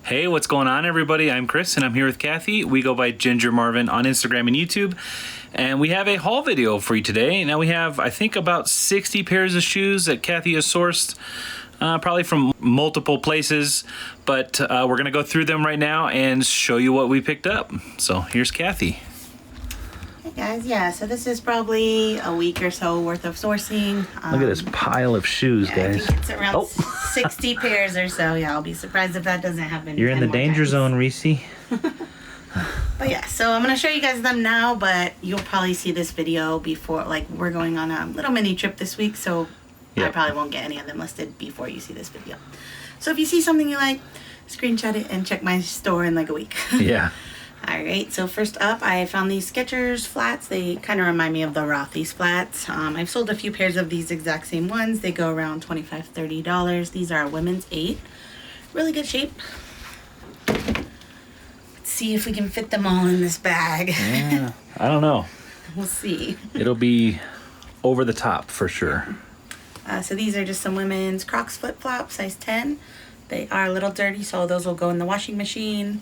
Hey, what's going on, everybody? I'm Chris, and I'm here with Kathy. We go by Ginger Marvin on Instagram and YouTube, and we have a haul video for you today. Now we have, I think, about 60 pairs of shoes that Kathy has sourced, probably from multiple places, but we're going to go through them right now and show you what we picked up. So here's Kathy. Hey guys, so this is probably a week or so worth of sourcing. Look at this pile of shoes, guys. I think it's around 60 pairs or so. Yeah, I'll be surprised if that doesn't happen. You're in the danger zone, Reese. But yeah, so I'm going to show you guys them now, but you'll probably see this video before, like, we're going on a little mini trip this week, so I probably won't get any of them listed before you see this video. So if you see something you like, screenshot it and check my store in like a week. Yeah. Alright, so first up, I found these Skechers flats. They kind of remind me of the Rothy's flats. I've sold a few pairs of these exact same ones. They go around $25–$30. These are women's 8. Really good shape. Let's see if we can fit them all in this bag. Yeah, I don't know. We'll see. It'll be over the top for sure. So these are just some women's Crocs flip-flops, size 10. They are a little dirty, so those will go in the washing machine.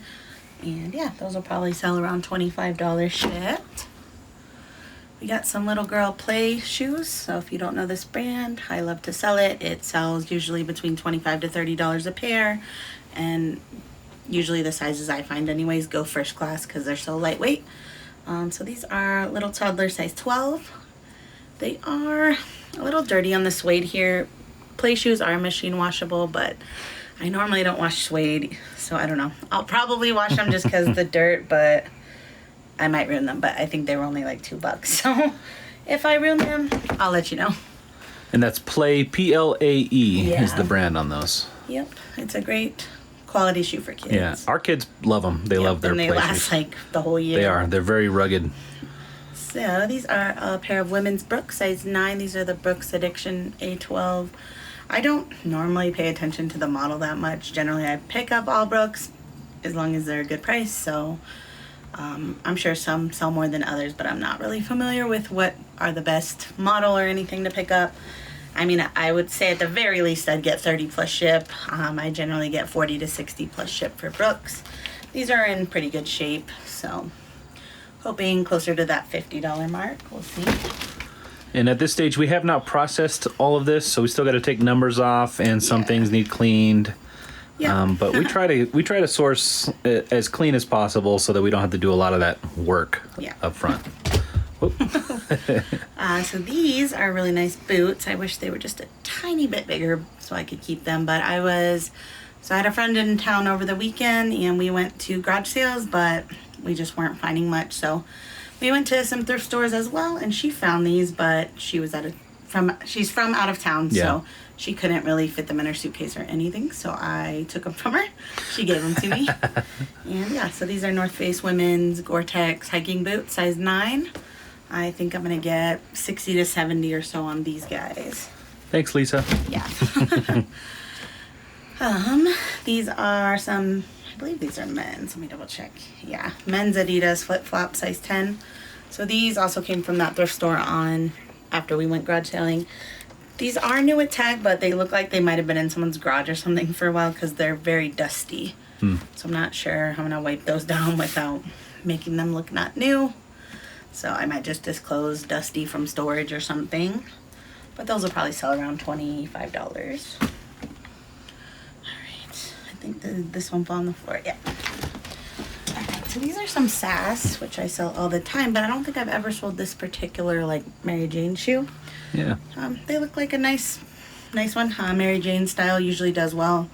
And yeah, those will probably sell around $25 shipped. We got some little girl play shoes. So if you don't know this brand, I love to sell it. It sells usually between $25–$30 a pair. And usually the sizes I find anyways go first class because they're so lightweight. So these are little toddler size 12. They are a little dirty on the suede here. Play shoes are machine washable, but I normally don't wash suede, so I don't know. I'll probably wash them just because of the dirt, but I might ruin them. But I think they were only like $2. So if I ruin them, I'll let you know. And that's Play, P-L-A-E is the brand on those. Yep, it's a great quality shoe for kids. Yeah, our kids love them. They love their Play Play shoes. And they last like the whole year. They are. They're very rugged. So these are a pair of women's Brooks, size 9. These are the Brooks Addiction A12. I don't normally pay attention to the model that much. Generally, I pick up all Brooks as long as they're a good price. So I'm sure some sell more than others, but I'm not really familiar with what are the best model or anything to pick up. I mean, I would say at the very least I'd get 30 plus ship. I generally get 40 to 60 plus ship for Brooks. These are in pretty good shape, so hoping closer to that $50 mark. We'll see. And at this stage, we have not processed all of this, so we still got to take numbers off, and some things need cleaned. Yeah. But we try to source it as clean as possible so that we don't have to do a lot of that work up front. So these are really nice boots. I wish they were just a tiny bit bigger so I could keep them. But I had a friend in town over the weekend, and we went to garage sales, but we just weren't finding much. So we went to some thrift stores as well, and she found these, but she was she's from out of town, so she couldn't really fit them in her suitcase or anything. So I took them from her. She gave them to me. And yeah, so these are North Face women's Gore-Tex hiking boots, size 9. I think I'm gonna get 60 to 70 or so on these guys. Thanks, Lisa. Yeah. These are some, I believe these are men's. Let me double check. Yeah, men's Adidas flip-flop, size 10. So these also came from that thrift store after we went garage selling. These are new at tag, but they look like they might have been in someone's garage or something for a while because they're very dusty. So I'm not sure how I'm gonna wipe those down without making them look not new. So I might just disclose dusty from storage or something. But those will probably sell around $25. I think this one fell on the floor. Yeah. Alright, so these are some SAS, which I sell all the time, but I don't think I've ever sold this particular like Mary Jane shoe. Yeah. They look like a nice one. Mary Jane style usually does well,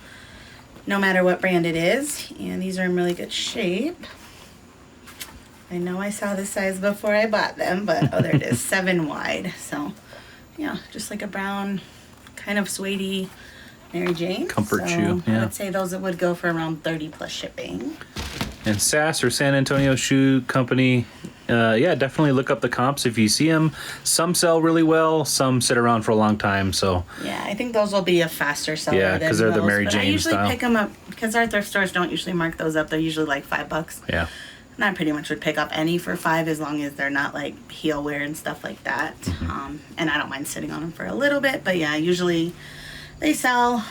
no matter what brand it is. And these are in really good shape. I know I saw this size before I bought them, but oh, there it is, 7 wide. So yeah, just like a brown, kind of suede Mary Jane. Comfort shoe, yeah. I would say those would go for around 30 plus shipping. And SAS, or San Antonio Shoe Company, definitely look up the comps if you see them. Some sell really well, some sit around for a long time. So yeah, I think those will be a faster seller. Yeah, because they're the Mary Jane style. I usually pick them up because our thrift stores don't usually mark those up. They're usually like $5. Yeah. And I pretty much would pick up any for $5 as long as they're not like heel wear and stuff like that. And I don't mind sitting on them for a little bit, but yeah, usually they sell.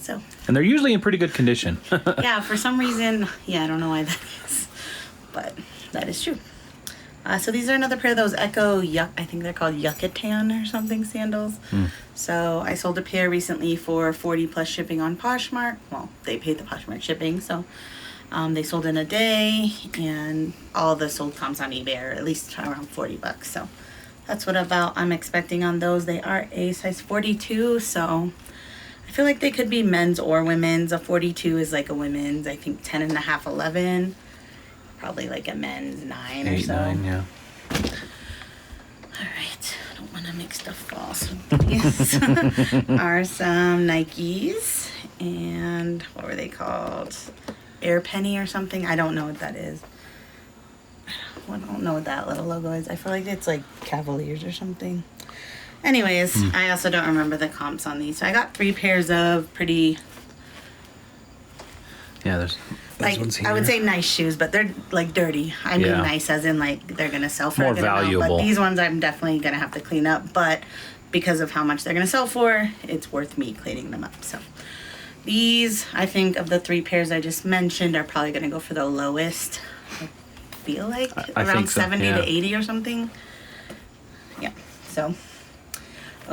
So And they're usually in pretty good condition. Yeah, for some reason, I don't know why that is, but that is true. So these are another pair of those Echo I think they're called Yucatan or something sandals. So I sold a pair recently for 40 plus shipping on Poshmark. Well, they paid the Poshmark shipping, so they sold in a day, and all the sold comps on eBay are at least around $40. So that's what I'm expecting on those. They are a size 42, so I feel like they could be men's or women's. A 42 is like a women's, I think 10 and a half, 11. Probably like a men's 9 or so. 9, yeah. Alright, I don't want to make stuff fall. So these are some Nikes. And what were they called? Air Penny or something? I don't know what that is. I don't know what that little logo is. I feel like it's like Cavaliers or something. Anyways, I also don't remember the comps on these. So I got 3 pairs of pretty, Yeah, there's like, ones here. I would say nice shoes, but they're like dirty. I mean Yeah. nice as in like they're gonna sell for More a good amount. valuable. But these ones I'm definitely gonna have to clean up. But because of how much they're gonna sell for, it's worth me cleaning them up. So these, I think of the 3 pairs I just mentioned, are probably gonna go for the lowest. I feel like I around think so, 70 yeah. to 80 or something. Yeah. So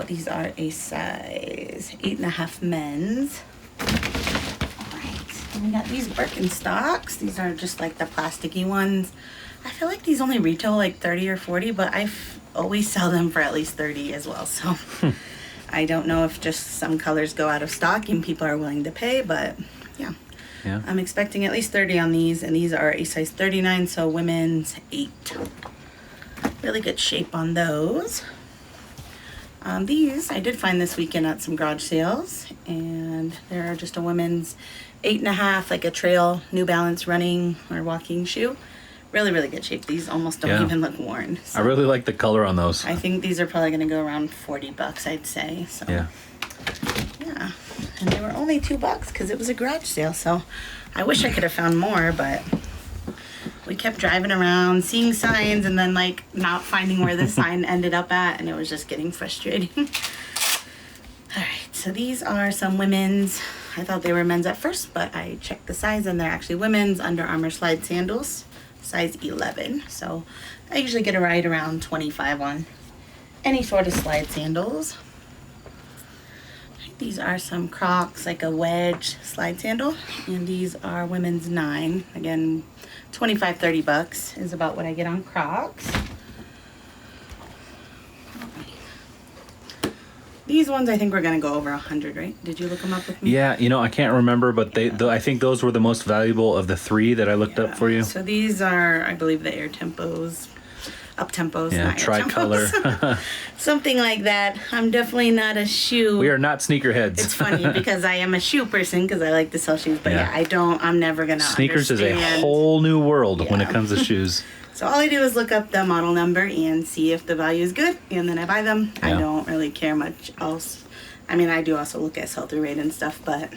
these are a size 8.5 men's. And we got these Birkenstocks. These are just like the plasticky ones. I feel like these only retail like 30 or 40, but I always sell them for at least 30 as well. So I don't know if just some colors go out of stock and people are willing to pay, but yeah. I'm expecting at least 30 on these, and these are a size 39, so women's 8. Really good shape on those. These I did find this weekend at some garage sales, and they're just a women's 8.5, like a trail New Balance running or walking shoe. Really, really good shape. These almost don't even look worn. So I really like the color on those. I think these are probably going to go around $40, I'd say. So Yeah. yeah, and they were only $2 because it was a garage sale. So I wish I could have found more, but we kept driving around, seeing signs, and then like not finding where the sign ended up at, and it was just getting frustrating. All right, so these are some women's. I thought they were men's at first, but I checked the size, and they're actually women's Under Armour slide sandals, size 11. So I usually get a right around 25 on any sort of slide sandals. These are some Crocs, like a wedge slide sandal, and these are women's 9. Again, $25-$30 is about what I get on Crocs. These ones I think we're gonna go over 100, right? Did you look them up with me? Yeah, I can't remember, but I think those were the most valuable of the 3 that I looked up for you. So these are, I believe, the Air Tempos, Up Tempos, Yeah, not Air tricolor. Tempos. Something like that. I'm definitely not a shoe. We are not sneakerheads. It's funny because I am a shoe person because I like to sell shoes, but Yeah. I'm never gonna Sneakers is a understand. whole new world when it Yeah. comes to shoes. So all I do is look up the model number and see if the value is good, and then I buy them. I Yeah. don't really care much else. I mean, I do also look at sell-through rate and stuff, but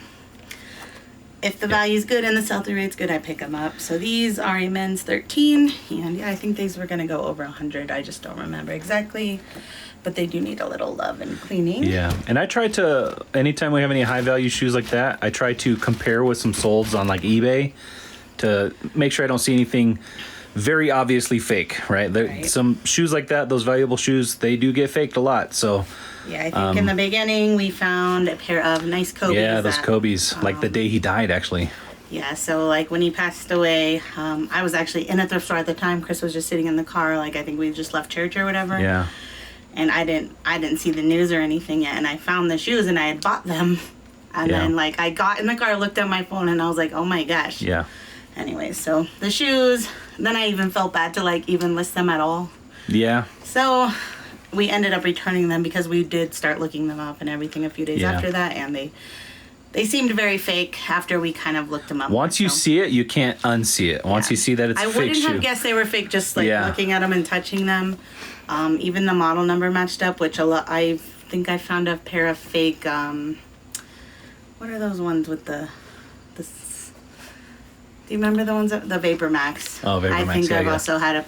if the value is good and the sell-through rate's good, I pick them up. So these are a men's 13, and yeah, I think these were gonna go over 100. I just don't remember exactly, but they do need a little love and cleaning. Yeah, and I try to, anytime we have any high value shoes like that, I try to compare with some solds on like eBay to make sure I don't see anything very obviously fake, right? Right. Some shoes like that, those valuable shoes, they do get faked a lot. So Yeah, I think in the beginning we found a pair of nice Kobe's. yeah, those that, Kobe's, like the day he died, actually. Yeah, so like when he passed away, I was actually in a thrift store at the time. Chris was just sitting in the car, like I think we just left church or whatever. Yeah. And I didn't see the news or anything yet, and I found the shoes and I had bought them. And Yeah. then like I got in the car, looked at my phone, and I was like, oh my gosh. Yeah. Anyway, so the shoes, then I even felt bad to like even list them at all. Yeah. So we ended up returning them because we did start looking them up and everything a few days Yeah. after that, and they seemed very fake after we kind of looked them up. Once you so. see it, you can't unsee it. Once Yeah. you see that it's I a fake wouldn't shoe. have guessed they were fake just like Yeah. looking at them and touching them. Even the model number matched up, which I think I found a pair of fake. What are those ones with the? Do you remember the ones the Vapor Max? Oh, Vapor I Max, think yeah, I've yeah. also had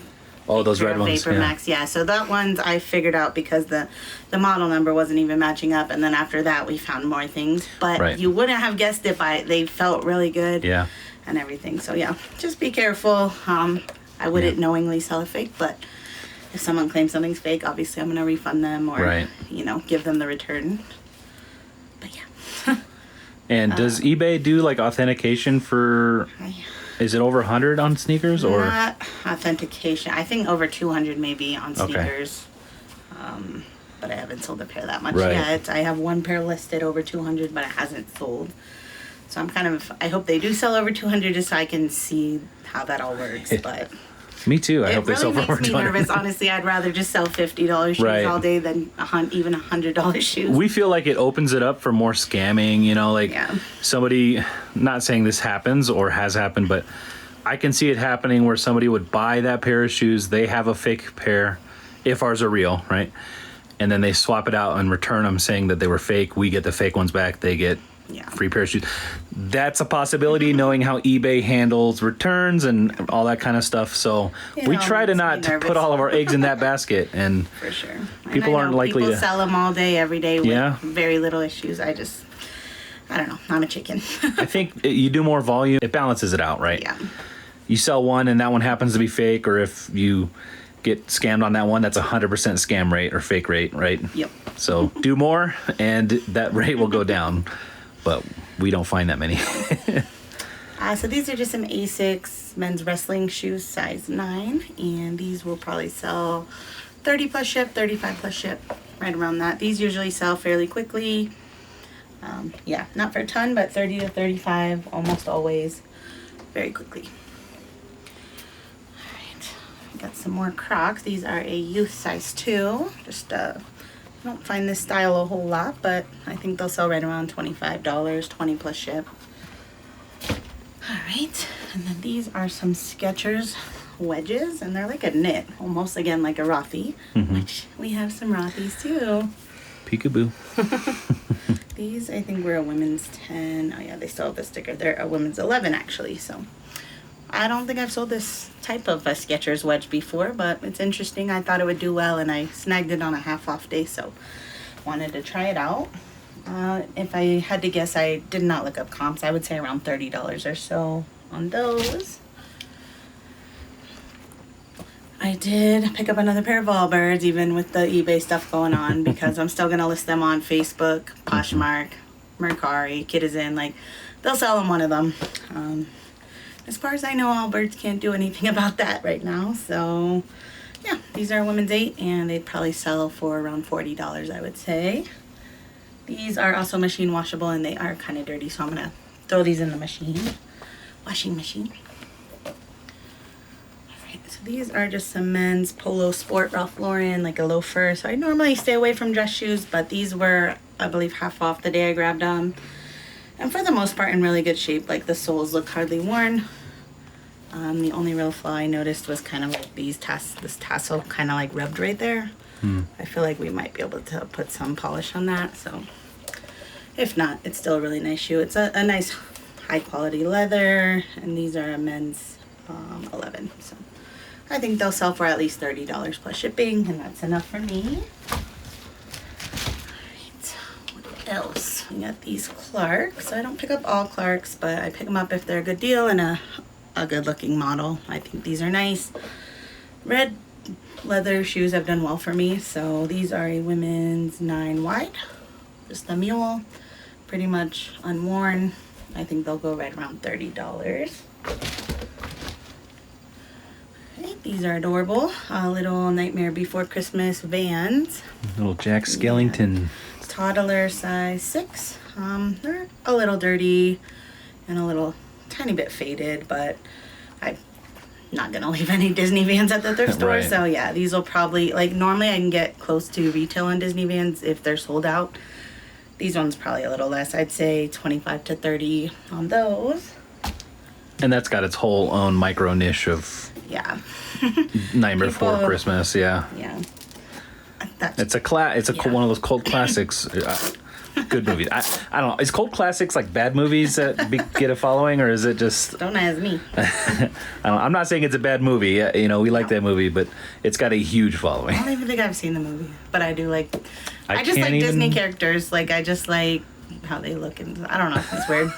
Oh, those red Vapor ones. Yeah. Max, yeah. So that ones I figured out because the model number wasn't even matching up, and then after that we found more things. But Right. you wouldn't have guessed it they felt really good. Yeah. And everything. So yeah, just be careful. I wouldn't knowingly sell a fake, but if someone claims something's fake, obviously I'm gonna refund them or Right. give them the return. But yeah. And does eBay do like authentication for? Is it over 100 on sneakers or? Not authentication. I think over 200 maybe on Okay. sneakers. But I haven't sold a pair that much Right. yet. I have one pair listed over 200, but it hasn't sold. So I hope they do sell over 200 just so I can see how that all works. But Me too. I it hope they sell really for over makes me 200. nervous. Honestly, I'd rather just sell $50 shoes Right. all day than even $100 shoes. We feel like it opens it up for more scamming, like Yeah. somebody, not saying this happens or has happened, but I can see it happening where somebody would buy that pair of shoes, they have a fake pair, if ours are real, right? And then they swap it out and return them saying that they were fake. We get the fake ones back, they get free pair of shoes. That's a possibility knowing how eBay handles returns and all that kind of stuff. So we try to not put all of our eggs in that basket. And for sure. People aren't likely people to sell them all day, every day with Yeah. very little issues. I don't know. I'm a chicken. I think you do more volume, it balances it out, right? Yeah. You sell one and that one happens to be fake, or if you get scammed on that one, that's 100% scam rate or fake rate, right? Yep. So do more and that rate will go down, but we don't find that many. So these are just some Asics men's wrestling shoes, size 9, and these will probably sell 30 plus ship, 35 plus ship, right around that. These usually sell fairly quickly. Yeah, not for a ton, but 30 to 35 almost always very quickly. Got some more Crocs. These are a youth size 2. Just I don't find this style a whole lot, but I think they'll sell right around $25, 20 plus ship. All right, and then these are some Skechers wedges, and they're like a knit, almost again like a Rothy, which we have some Rothys too. Peekaboo. These I think were a women's 10. Oh yeah, they still have the sticker. They're a women's 11 actually, so. I don't think I've sold this type of a Skechers wedge before, but it's interesting. I thought it would do well, and I snagged it on a half off day, so wanted to try it out. If I had to guess, I did not look up comps. I would say around $30 or so on those. I did pick up another pair of Allbirds, even with the eBay stuff going on, because I'm still going to list them on Facebook, Poshmark, Mercari, Kitizen. Like, they'll sell them, one of them. As far as I know, Allbirds can't do anything about that right now. So, yeah, these are women's 8, and they'd probably sell for around $40, I would say. These are also machine washable, and they are kind of dirty, so I'm going to throw these in the washing machine. Alright, so these are just some men's Polo Sport Ralph Lauren, like a loafer. So I normally stay away from dress shoes, but these were, I believe, half off the day I grabbed them. And for the most part, in really good shape. Like, the soles look hardly worn. The only real flaw I noticed was kind of like this tassel kind of like rubbed right there. I feel like we might be able to put some polish on that. So if not, it's still a really nice shoe. It's a nice high quality leather, and these are a men's 11. So I think they'll sell for at least $30 plus shipping, and that's enough for me. Else we got these Clarks. I don't pick up all Clarks, but I pick them up if they're a good deal and a good looking model. I think these are nice. Red leather shoes have done well for me. So these are a women's 9 wide, just the mule, pretty much unworn. I think they'll go right around $30. Okay, these are adorable. Little Nightmare Before Christmas Vans. Little Jack Skellington. Toddler size 6. They're a little dirty and a little tiny bit faded, but I'm not gonna leave any Disney Vans at the thrift store. Right. So yeah, these will probably, like, normally I can get close to retail on Disney Vans if they're sold out. These ones probably a little less. I'd say 25 to 30 on those. And that's got its whole own micro niche of Yeah. Nightmare Before People- Christmas. Yeah. Yeah. It's one of those cult classics. Good movies. I don't know. Is cult classics like bad movies that get a following, or is it just? Don't ask me. I'm not saying it's a bad movie. You know, we like that movie, but it's got a huge following. I don't even think I've seen the movie, but I do like. I just can't like even- Disney characters. Like I just like how they look, and I don't know. It's weird.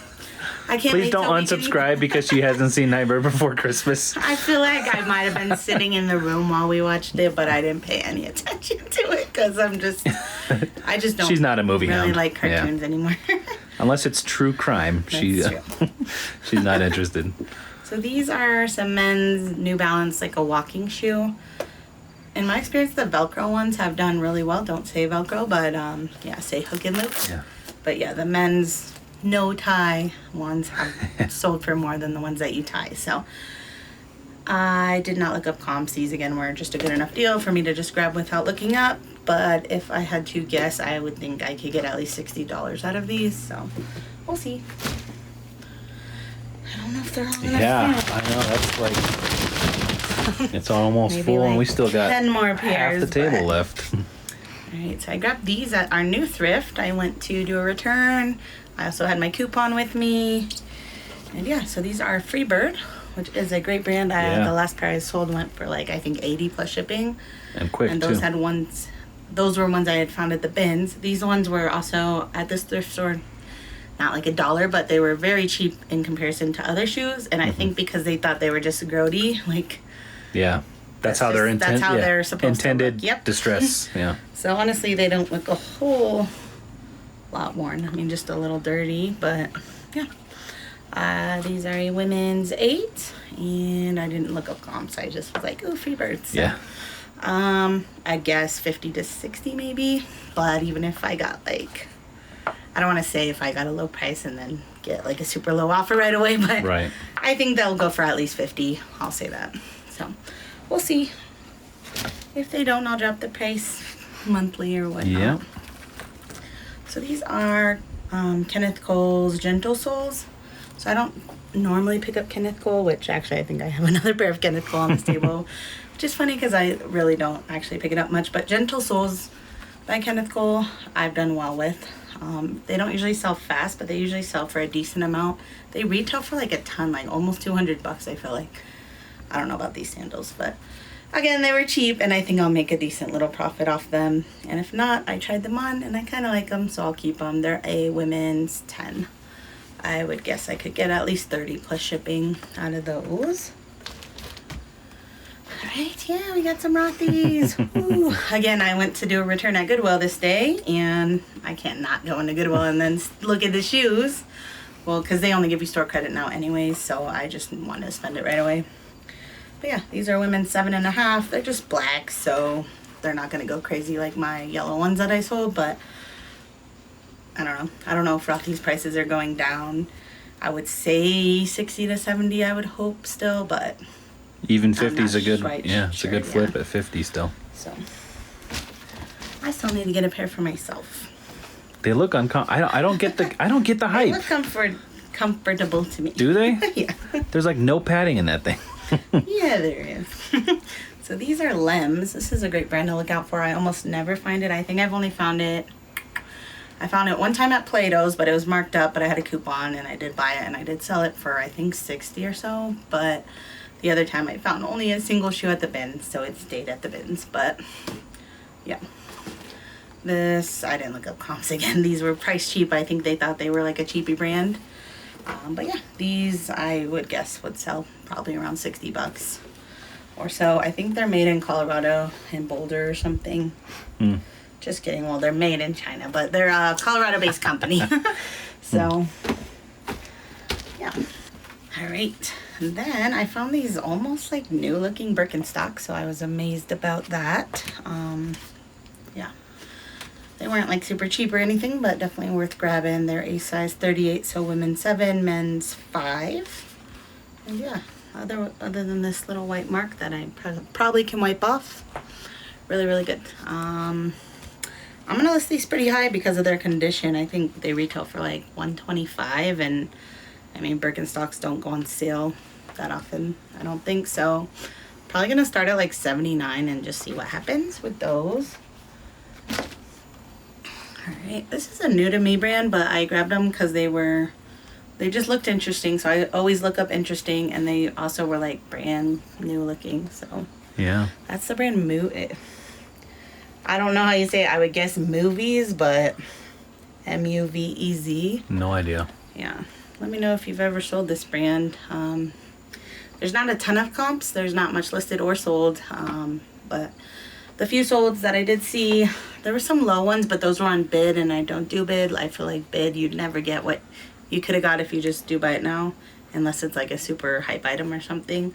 I can't. Please wait don't till we can- unsubscribe because she hasn't seen Nightmare Before Christmas. I feel like I might have been sitting in the room while we watched it, but I didn't pay any attention to it because I just don't. She's not a movie really hound. like cartoons anymore. Unless it's true crime, That's true. she's not interested. So these are some men's New Balance, like a walking shoe. In my experience, the Velcro ones have done really well. Don't say Velcro, but yeah, say hook and loop. Yeah. But yeah, the men's no tie ones have sold for more than the ones that you tie. So I did not look up comps. These again were just a good enough deal for me to just grab without looking up. But if I had to guess, I would think I could get at least $60 out of these. So we'll see. I don't know if they're all enough. Yeah, fit. I know. That's like it's almost Maybe full, and like we still got 10 more half pairs, the table but- left. Alright, so I grabbed these at our new thrift. I went to do a return. I also had my coupon with me. And yeah, so these are Freebird, which is a great brand. Yeah. The last pair I sold went for like, I think 80 plus shipping. And quick And those too. had ones, those were ones I had found at the bins. These ones were also at this thrift store, not like $1, but they were very cheap in comparison to other shoes. And I Mm-hmm. think because they thought they were just grody, like, Yeah. That's That's how they're just- that's intended. how they're supposed to intended look. Yep. distress. Yeah. so honestly, they don't look a whole lot worn. I mean, just a little dirty, but yeah. These are a women's 8, and I didn't look up comps. I just was like, ooh, Freebirds. So, Yeah. I guess 50 to 60 maybe. But even if I got like, I don't want to say if I got a low price and then get like a super low offer right away, but Right. I think they'll go for at least 50. I'll say that. So we'll see. If they don't, I'll drop the price monthly or whatnot. Yeah. So these are Kenneth Cole's Gentle Soles. So I don't normally pick up Kenneth Cole, which actually I think I have another pair of Kenneth Cole on this table, which is funny because I really don't actually pick it up much. But Gentle Soles by Kenneth Cole, I've done well with. They don't usually sell fast, but they usually sell for a decent amount. They retail for like a ton, like almost $200, I feel like. I don't know about these sandals, but again, they were cheap, and I think I'll make a decent little profit off them. And if not, I tried them on, and I kind of like them, so I'll keep them. They're a women's 10. I would guess I could get at least 30 plus shipping out of those. Alright, yeah, we got some Rothy's. Woo. Again, I went to do a return at Goodwill this day, and I can't not go into Goodwill and then look at the shoes. Well, because they only give you store credit now anyways, so I just wanted to spend it right away. But yeah, these are women's 7.5. They're just black, so they're not going to go crazy like my yellow ones that I sold, but I don't know. I don't know if Rothy's prices are going down. I would say 60 to 70, I would hope still, but Even I'm 50's a not good. quite Yeah, it's a good sure, flip at 50 still. so I still need to get a pair for myself. They look I don't get the They hype. look comfortable to me. Do they? Yeah. There's like no padding in that thing. Yeah, there is. So these are Lems. This is a great brand to look out for. I almost never find it. I think I've only found it. I found it one time at Plato's, but it was marked up, but I had a coupon and I did buy it and I did sell it for I think 60 or so. But the other time I found only a single shoe at the bin, so it stayed at the bins. But yeah. This, I didn't look up comps again. These were price cheap. I think they thought they were like a cheapy brand. But yeah, these I would guess would sell probably around $60 or so. I think they're made in Colorado, in Boulder or something. Just kidding. Well, they're made in China, but they're a Colorado-based company. So, yeah. All right. And then I found these almost like new-looking Birkenstock, so I was amazed about that. Yeah. They weren't like super cheap or anything, but definitely worth grabbing. They're a size 38, so women's 7, men's 5. And yeah, other than this little white mark that I probably can wipe off, really, really good. I'm gonna list these pretty high because of their condition. I think they retail for like $125, and I mean Birkenstocks don't go on sale that often. I don't think so. Probably gonna start at like $79 and just see what happens with those. All right, this is a new to me brand, but I grabbed them because they just looked interesting. So I always look up interesting, and they also were like brand new looking. So Yeah. that's the brand I don't know how you say it. I would guess movies, but Muvez. No idea. Yeah. Let me know if you've ever sold this brand. There's not a ton of comps. There's not much listed or sold. But the few solds that I did see, there were some low ones, but those were on bid, and I don't do bid. I feel like bid, you'd never get what you could have got if you just do buy it now, unless it's like a super hype item or something.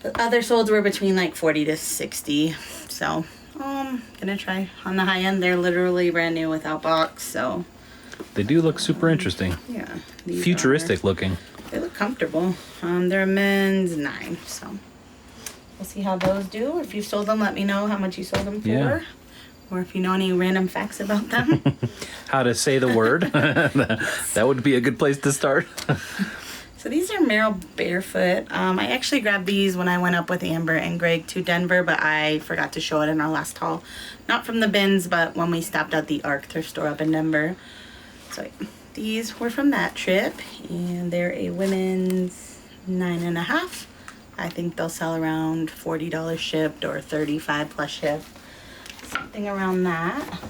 The other solds were between like 40 to 60. So, gonna try on the high end. They're literally brand new without box, so. They do look super interesting. Yeah. these Futuristic looking. They look comfortable. They're a men's 9, so we'll see how those do. If you've sold them, let me know how much you sold them for. Yeah. Or if you know any random facts about them. How to say the word. That would be a good place to start. So these are Merrell Barefoot. I actually grabbed these when I went up with Amber and Greg to Denver, but I forgot to show it in our last haul. Not from the bins, but when we stopped at the ARC thrift store up in Denver. So these were from that trip, and they're a women's 9.5. I think they'll sell around $40 shipped or $35 plus shipped. Something around that.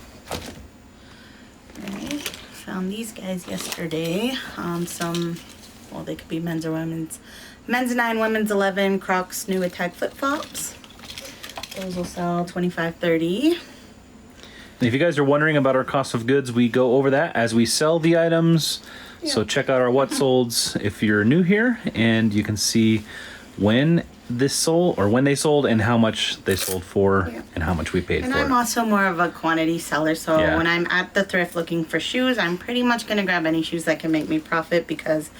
Alright, found these guys yesterday. Well, they could be men's or women's. Men's 9, women's 11, Crocs New Attack flip-flops. Those will sell $25-$30. And if you guys are wondering about our cost of goods, we go over that as we sell the items. So check out our what solds if you're new here, and you can see when this sold or when they sold and how much they sold for and how much we paid And for. I'm also more of a quantity seller, so Yeah. when I'm at the thrift looking for shoes, I'm pretty much going to grab any shoes that can make me profit because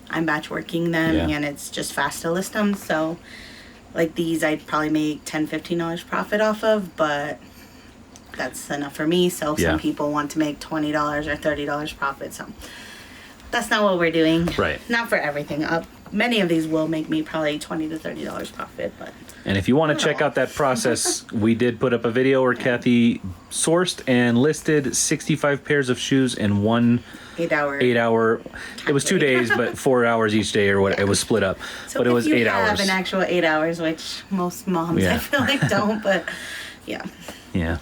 I'm batch working them and it's just fast to list them. So like these, I'd probably make $10-$15 profit off of, but that's enough for me. So some people want to make $20 or $30 profit. So that's not what we're doing. Right. Not for everything. Many of these will make me probably $20 to $30 profit, but. And if you want to check out that process, we did put up a video where Kathy sourced and listed 65 pairs of shoes in one 8 hour. 8 hour. It was 2 days, but 4 hours each day or what. It was split up, So but it was 8 hours. If you have an actual 8 hours, which most moms I feel like don't, but yeah. Yeah.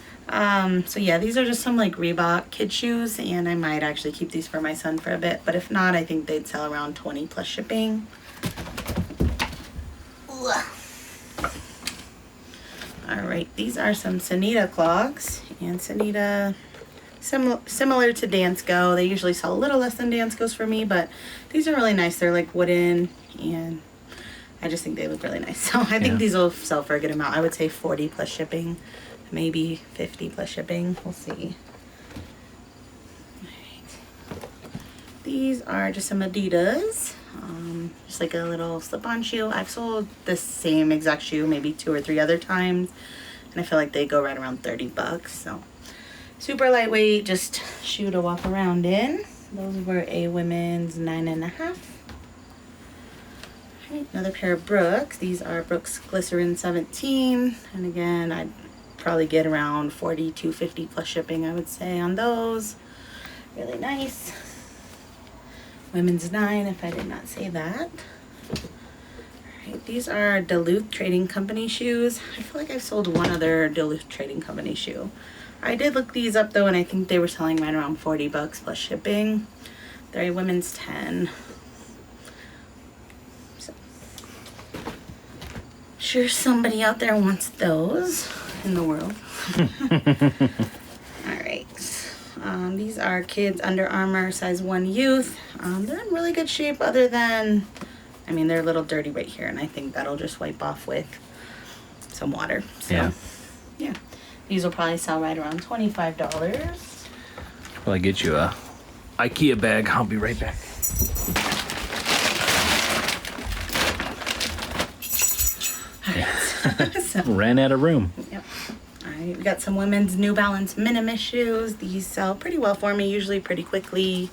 So yeah, these are just some like Reebok kid shoes, and I might actually keep these for my son for a bit, but if not, I think they'd sell around 20 plus shipping. All right, these are some Sanita clogs, and Sanita, similar to Dansko. They usually sell a little less than Dansko's for me, but these are really nice. They're like wooden, and I just think they look really nice. So I think these will sell for a good amount. I would say 40 plus shipping, maybe 50 plus shipping. We'll see. All right. These are just some Adidas. Just like a little slip-on shoe. I've sold the same exact shoe maybe 2 or 3 other times, and I feel like they go right around $30. So super lightweight, just shoe to walk around in. Those were a women's 9.5. Right, another pair of Brooks. These are Brooks Glycerin 17, and again, I'd probably get around 40 to 50 plus shipping, I would say, on those. Really nice. Women's 9, if I did not say that. Alright, these are Duluth Trading Company shoes. I feel like I've sold one other Duluth Trading Company shoe. I did look these up though, and I think they were selling right around $40 plus shipping. They're a women's 10. So, sure somebody out there wants those in the world. Alright. These are kids Under Armour size 1 youth. They're in really good shape other than, I mean, they're a little dirty right here, and I think that'll just wipe off with some water. So, yeah. These will probably sell right around $25. Well, I get you a IKEA bag. I'll be right back. So, Ran out of room. yep. Alright, we got some women's New Balance Minimus shoes. These sell pretty well for me, usually pretty quickly.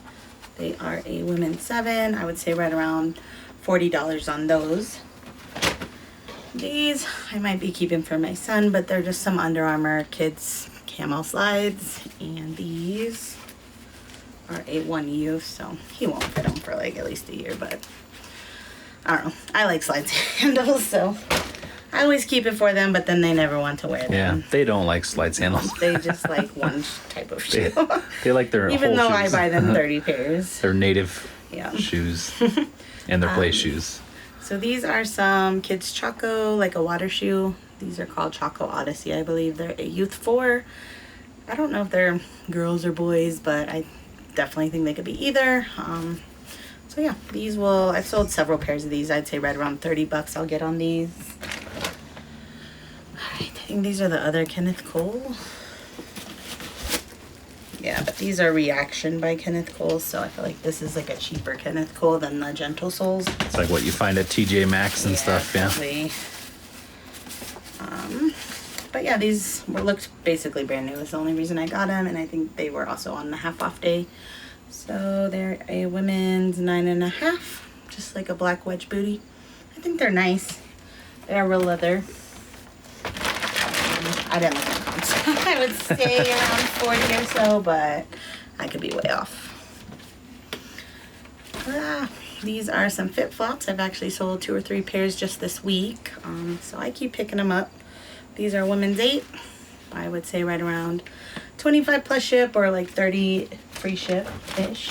They are a women's 7. I would say right around $40 on those. These I might be keeping for my son, but they're just some Under Armour kids camo slides, and these are a 1U, so he won't fit them for like at least a year, but I don't know. I like slide sandals, so I always keep it for them, but then they never want to wear them. Yeah, they don't like slide sandals. They just like one type of shoe. They like their Even whole though shoes. I buy them 30 pairs. Their native Yeah. shoes and their play shoes. So these are some kids' Choco, like a water shoe. These are called Choco Odyssey, I believe. They're a youth 4. I don't know if they're girls or boys, but I definitely think they could be either. So yeah, I've sold several pairs of these. I'd say right around 30 bucks I'll get on these. Alright, I think these are the other Kenneth Cole. Yeah, but these are Reaction by Kenneth Cole, so I feel like this is like a cheaper Kenneth Cole than the Gentle Soles. It's like what you find at TJ Maxx and stuff, yeah. Exactly. But yeah, these looked basically brand new. It's the only reason I got them, and I think they were also on the half off day. So they're a women's 9.5, just like a black wedge booty. I think they're nice. They're real leather. I didn't look at comps. I would say around 40 or so, but I could be way off. These are some Fit Flops. I've actually sold 2 or 3 pairs just this week, so I keep picking them up. These are women's 8. I would say right around 25 plus ship or like 30 free ship-ish.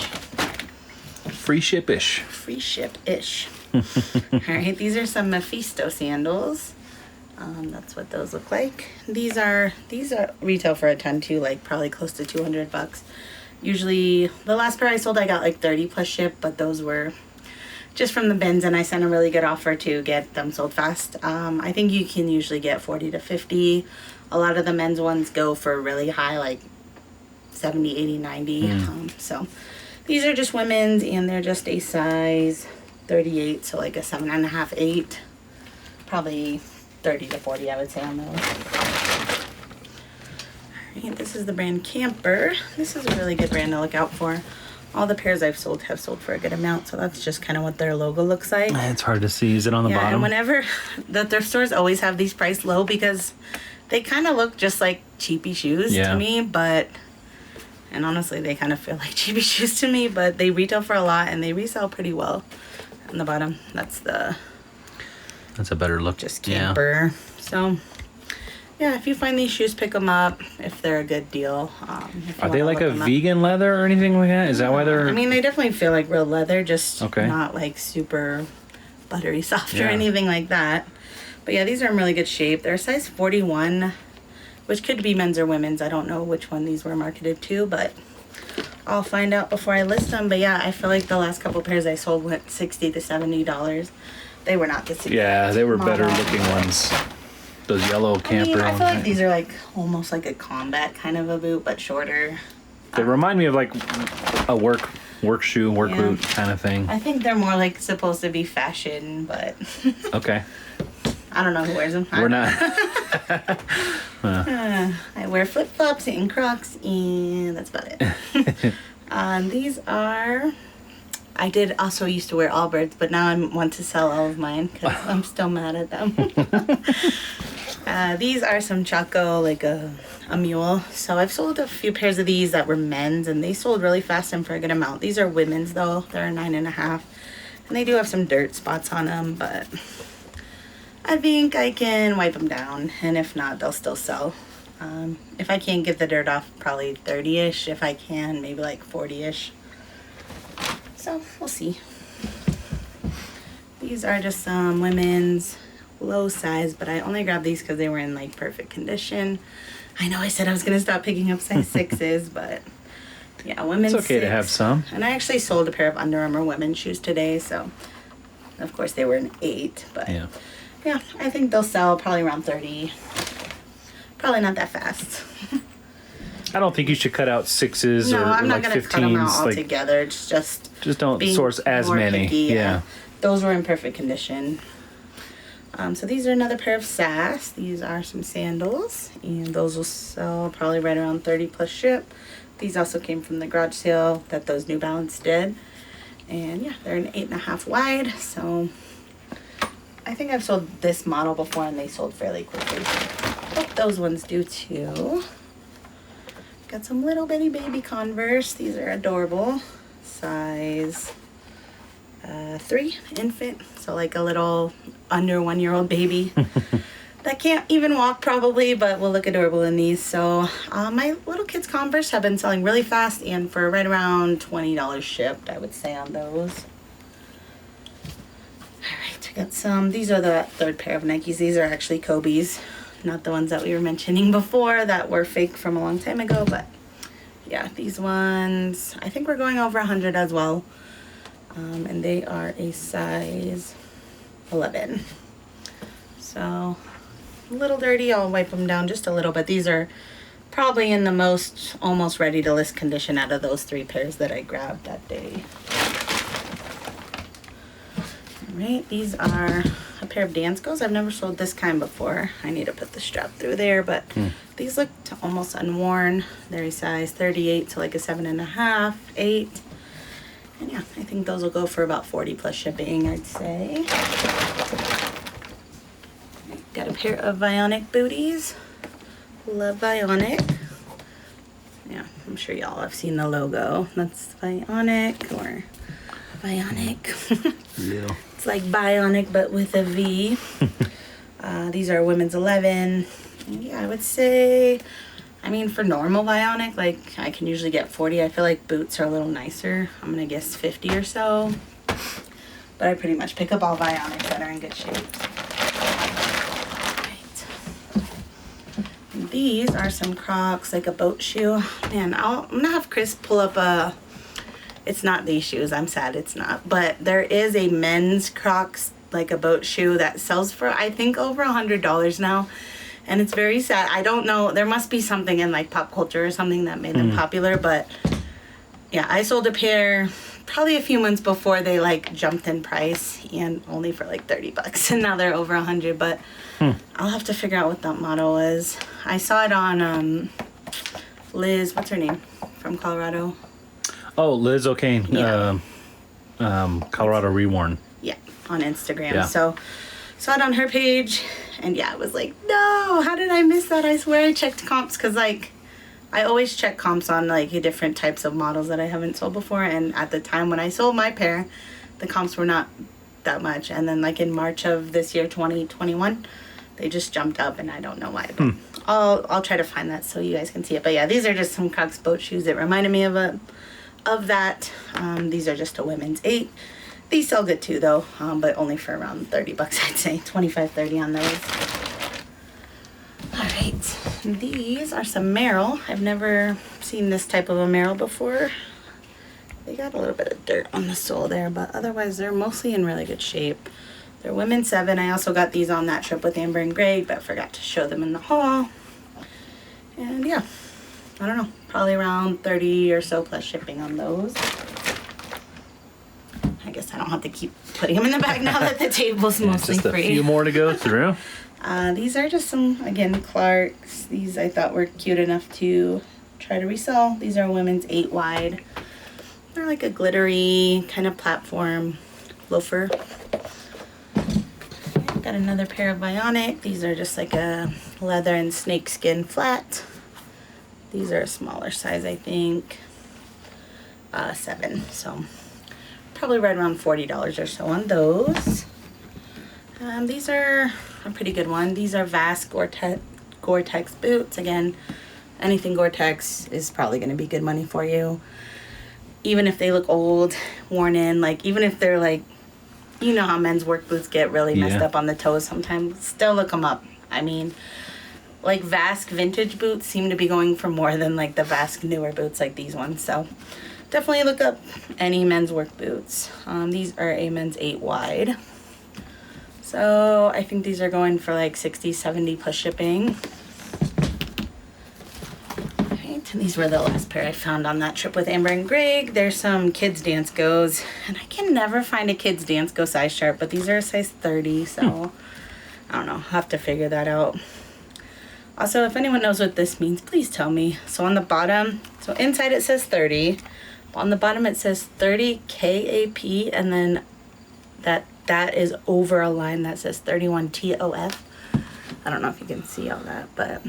Free ship-ish. Free ship-ish. Alright, these are some Mephisto sandals. That's what those look like. These are retail for a ton too, like probably close to 200 bucks. Usually, the last pair I sold I got like 30 plus ship, but those were just from the bins, and I sent a really good offer to get them sold fast. I think you can usually get 40 to 50. A lot of the men's ones go for really high, like 70, 80, 90. So these are just women's, and they're just a size 38, so like a 7.5, 8. Probably 30 to 40, I would say, on those. Alright, this is the brand Camper. This is a really good brand to look out for. All the pairs I've sold have sold for a good amount, so that's just kind of what their logo looks like. It's hard to see. Is it on the Yeah, bottom? and whenever the thrift stores always have these priced low because they kind of look just like cheapy shoes to me, and honestly, they kind of feel like cheapy shoes to me, but they retail for a lot and they resell pretty well. On the bottom, that's a better look. just Camper. So yeah, if you find these shoes, pick them up if they're a good deal. Are they like a vegan leather or anything like that? Is that why they're... I mean, they definitely feel like real leather, just Okay. not like super buttery soft or anything like that. But yeah, these are in really good shape. They're a size 41, which could be men's or women's. I don't know which one these were marketed to, but I'll find out before I list them. But yeah, I feel like the last couple pairs I sold went $60 to $70. They were not the super they were better model. looking ones. Those yellow I Camper mean, I ones. feel like these are like almost like a combat kind of a boot, but shorter. They remind me of like a work shoe, work Yeah. boot kind of thing. I think they're more like supposed to be fashion, but Okay. I don't know who wears them. We're not... I wear flip flops and Crocs, and that's about it. These are. I did also used to wear Allbirds, but now I want to sell all of mine because I'm still mad at them. These are some Choco, like a mule. So I've sold a few pairs of these that were men's, and they sold really fast and for a good amount. These are women's though; they're 9.5, and they do have some dirt spots on them, but I think I can wipe them down, and if not, they'll still sell. If I can't get the dirt off, probably 30-ish. If I can, maybe like 40-ish. So we'll see. These are just some women's low size, but I only grabbed these because they were in like perfect condition. I know I said I was gonna stop picking up size 6s, but yeah, women's. It's okay to 6. have some. And I actually sold a pair of Under Armour women's shoes today, so of course they were an 8, but yeah, I think they'll sell probably around 30. Probably not that fast. I don't think you should cut out 6s No, or I'm not like gonna 15s. cut them out like, altogether. It's just don't being source as more many. picky, Yeah. Those were in perfect condition. So these are another pair of SAS. These are some sandals, and those will sell probably right around 30 plus ship. These also came from the garage sale that those New Balance did. And yeah, they're an 8.5 wide, so I think I've sold this model before and they sold fairly quickly. Hope those ones do too. Got some little bitty baby Converse. These are adorable. Size 3, infant. So like a little under 1-year-old baby. That can't even walk probably, but will look adorable in these. So my little kids Converse have been selling really fast and for right around $20 shipped, I would say, on those. Alright, I got some. These are the third pair of Nikes. These are actually Kobe's. Not the ones that we were mentioning before that were fake from a long time ago, but yeah, these ones, I think we're going over 100 as well. And they are a size 11. So a little dirty. I'll wipe them down just a little bit. These are probably in the most almost ready to list condition out of those 3 pairs that I grabbed that day. All right, these are a pair of Danskos. I've never sold this kind before. I need to put the strap through there, but these look almost unworn. They're a size 38 to like a 7.5, 8. And yeah, I think those will go for about 40 plus shipping, I'd say. Got a pair of Vionic booties. Love Vionic. Yeah, I'm sure y'all have seen the logo. That's Vionic or Vionic. Yeah. It's like Bionic but with a V. These are women's 11. Yeah, I would say, I mean, for normal Vionic, like I can usually get 40. I feel like boots are a little nicer. I'm gonna guess 50 or so. But I pretty much pick up all Vionics that are in good shape. Right. These are some Crocs, like a boat shoe. Man, I'm gonna have Chris pull up a, it's not these shoes, I'm sad it's not, but there is a men's Crocs, like a boat shoe that sells for I think over $100 now, and it's very sad. I don't know, there must be something in like pop culture or something that made them popular, but yeah, I sold a pair probably a few months before they like jumped in price, and only for like 30 bucks, and now they're over 100. But I'll have to figure out what that model is. I saw it on Liz, what's her name, from Colorado? Oh, Liz O'Kane, Yeah. Colorado Reworn. Yeah, on Instagram. Yeah. So saw it on her page, and yeah, I was like, no, how did I miss that? I swear I checked comps, because like I always check comps on like different types of models that I haven't sold before, and at the time when I sold my pair, the comps were not that much, and then like in March of this year, 2021, they just jumped up, and I don't know why, but I'll try to find that so you guys can see it. But yeah, these are just some Crocs boat shoes that reminded me of that. These are just a women's 8. These sell good too though, but only for around 30 bucks, I'd say 25, 30 on those. All right, these are some Merrell. I've never seen this type of a Merrell before. They got a little bit of dirt on the sole there, but otherwise they're mostly in really good shape. They're women's 7. I also got these on that trip with Amber and Greg, but forgot to show them in the haul. And yeah, I don't know, probably around 30 or so plus shipping on those. I guess I don't have to keep putting them in the bag now that the table's mostly Just a free. few more to go through. These are just some, again, Clarks. These I thought were cute enough to try to resell. These are women's 8 wide. They're like a glittery kind of platform loafer. Got another pair of Vionic. These are just like a leather and snakeskin flat. These are a smaller size, I think. 7. So probably right around $40 or so on those. These are a pretty good one. These are Vast Gore-Tex boots. Again, anything Gore-Tex is probably going to be good money for you. Even if they look old, worn in, like even if they're like, you know how men's work boots get really messed up on the toes sometimes, still look them up. I mean, like Vask vintage boots seem to be going for more than like the Vask newer boots like these ones. So definitely look up any men's work boots. These are a men's 8 wide. So I think these are going for like 60, 70 plus shipping. Right, and these were the last pair I found on that trip with Amber and Greg. There's some kids Danskos, and I can never find a kids Dansko size chart, but these are a size 30, so I don't know, I'll have to figure that out. Also, if anyone knows what this means, please tell me. So on the bottom, so inside it says 30, but on the bottom it says 30 KAP, and then that is over a line that says 31 TOF. I don't know if you can see all that, but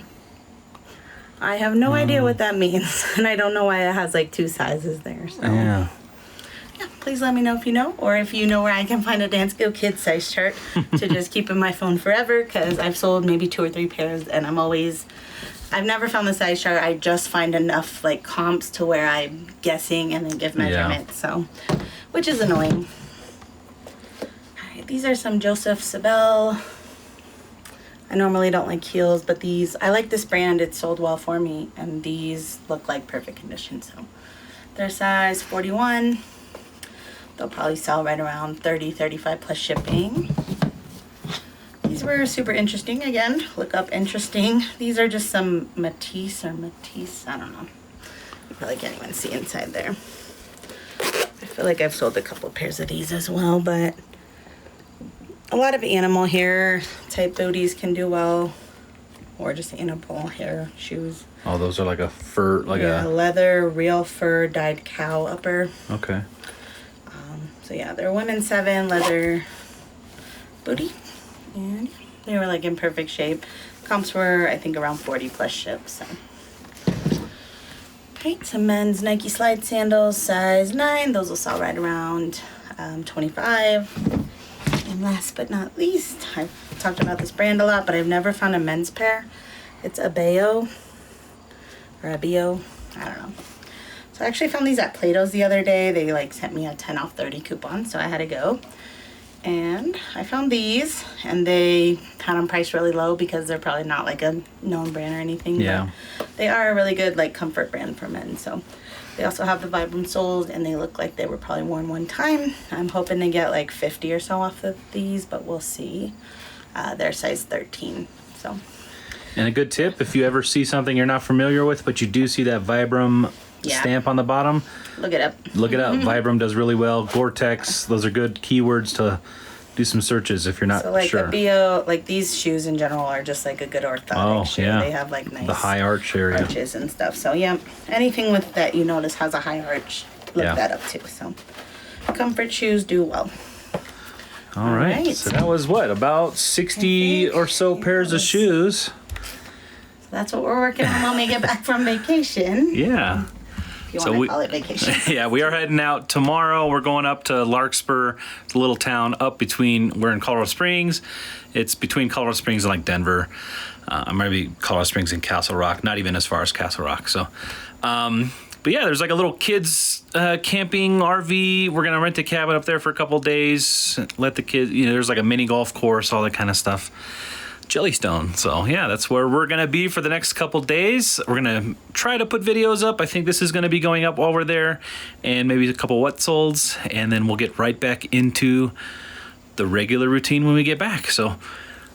I have no idea what that means, and I don't know why it has like 2 sizes there. So Yeah. yeah, please let me know if you know, or if you know where I can find a Danskill Kids size chart to just keep in my phone forever, because I've sold maybe 2 or 3 pairs, and I've never found the size chart. I just find enough like comps to where I'm guessing and then give measurements, so, which is annoying. Alright, these are some Joseph Sabel. I normally don't like heels, but these, I like this brand. It's sold well for me, and these look like perfect condition, so they're size 41. They'll probably sell right around 30, 35 plus shipping. These were super interesting. Again, look up interesting. These are just some Matisse, I don't know. You probably can't even see inside there. I feel like I've sold a couple pairs of these as well, but a lot of animal hair type booties can do well, or just animal hair shoes. Oh, those are like a fur, like Yeah, leather, real fur, dyed cow upper. Okay. So yeah, they're women's 7 leather booty, and they were like in perfect shape. Comps were, I think, around 40 plus ships. So. Right, some men's Nike slide sandals, size 9. Those will sell right around 25. And last but not least, I've talked about this brand a lot, but I've never found a men's pair. It's Abeo, or Abeo, I don't know. So I actually found these at Plato's the other day. They like sent me a 10 off 30 coupon, so I had to go. And I found these, and they had them priced really low because they're probably not like a known brand or anything. Yeah. But they are a really good like comfort brand for men. So they also have the Vibram soles, and they look like they were probably worn one time. I'm hoping to get like 50 or so off of these, but we'll see. They're size 13. So. And a good tip, if you ever see something you're not familiar with, but you do see that Vibram stamp on the bottom, look it up. Look it up. Vibram does really well. Gore-Tex, those are good keywords to do some searches if you're not So like sure. a Bio, like these shoes in general are just like a good orthotic shoe. Yeah. They have like nice The high arch area. arches and stuff. So yeah, anything with that you notice has a high arch, look that up too. So comfort shoes do well. All right. So that was what, about 60 or so pairs of shoes. So that's what we're working on when we get back from vacation. Yeah. If you want to call it vacation. Yeah, we are heading out tomorrow. We're going up to Larkspur, the little town up between, we're in Colorado Springs. It's between Colorado Springs and like Denver. Maybe Colorado Springs and Castle Rock, not even as far as Castle Rock. So, but yeah, there's like a little kids camping RV. We're going to rent a cabin up there for a couple days. Let the kids, there's like a mini golf course, all that kind of stuff. Jellystone. So yeah, that's where we're gonna be for the next couple days. We're gonna try to put videos up. I think this is gonna be going up while we're there, and maybe a couple wet soles, and then we'll get right back into the regular routine when we get back. So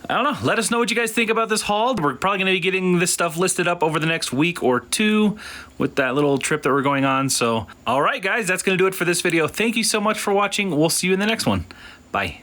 I don't know. Let us know what you guys think about this haul. We're probably gonna be getting this stuff listed up over the next week or 2 with that little trip that we're going on. So all right, guys, that's gonna do it for this video. Thank you so much for watching. We'll see you in the next one. Bye.